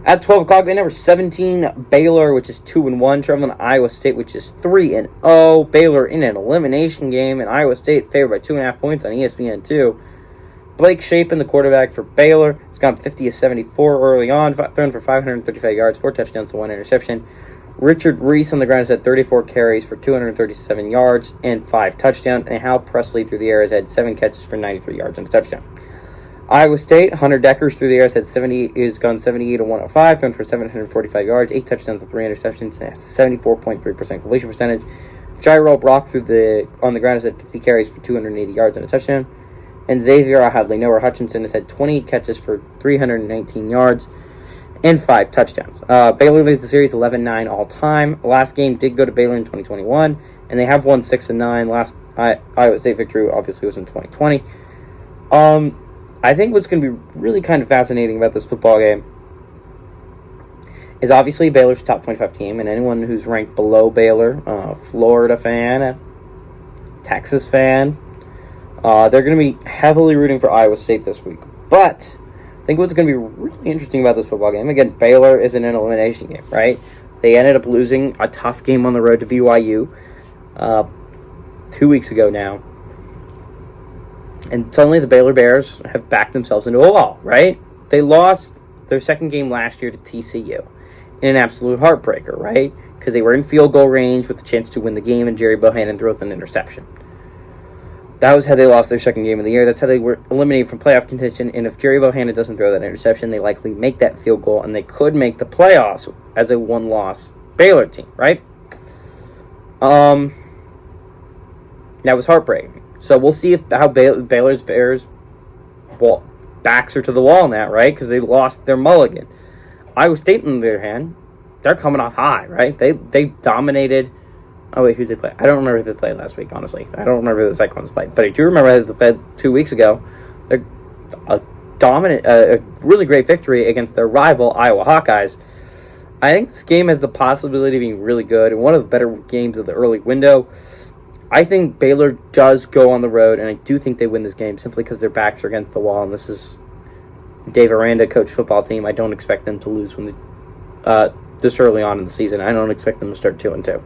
At 12 o'clock, game number 17, Baylor, which is 2-1, traveling to Iowa State, which is 3-0. Baylor in an elimination game, and Iowa State favored by 2.5 points on ESPN2. Blake Shapen, the quarterback for Baylor, has gone 50-74 early on, thrown for 535 yards, 4 touchdowns to 1 interception. Richard Reese on the ground has had 34 carries for 237 yards and 5 touchdowns, and Hal Presley through the air has had 7 catches for 93 yards and a touchdown. Iowa State, Hunter Deckers through the air has gone 78-105, thrown for 745 yards, 8 touchdowns and 3 interceptions, and has a 74.3% completion percentage. Jairo Brock on the ground has had 50 carries for 280 yards and a touchdown. And Xavier Noah Hutchinson has had 20 catches for 319 yards and 5 touchdowns. Baylor leads the series 11-9 all time. Last game did go to Baylor in 2021, and they have won 6-9. Last Iowa State victory obviously was in 2020. I think what's going to be really kind of fascinating about this football game is obviously Baylor's top 25 team, and anyone who's ranked below Baylor, Florida fan, Texas fan, they're going to be heavily rooting for Iowa State this week. But I think what's going to be really interesting about this football game, again, Baylor is in an elimination game, right? They ended up losing a tough game on the road to BYU 2 weeks ago now. And suddenly the Baylor Bears have backed themselves into a wall, right? They lost their second game last year to TCU in an absolute heartbreaker, right? Because they were in field goal range with a chance to win the game, and Jerry Bohannon throws an interception. That was how they lost their second game of the year. That's how they were eliminated from playoff contention. And if Jerry Bohannon doesn't throw that interception, they likely make that field goal, and they could make the playoffs as a one-loss Baylor team, right? That was heartbreaking. So we'll see how Baylor's Bears backs are to the wall now, right? Because they lost their mulligan. Iowa State, on the other hand, they're coming off high, right? They dominated. Oh, wait, who did they play? I don't remember who they played last week, honestly. I don't remember who the Cyclones played. But I do remember who they played 2 weeks ago. They're a really great victory against their rival, Iowa Hawkeyes. I think this game has the possibility of being really good and one of the better games of the early window. I think Baylor does go on the road, and I do think they win this game simply because their backs are against the wall, and this is Dave Aranda coach football team. I don't expect them to lose when this early on in the season. I don't expect them to start 2-2.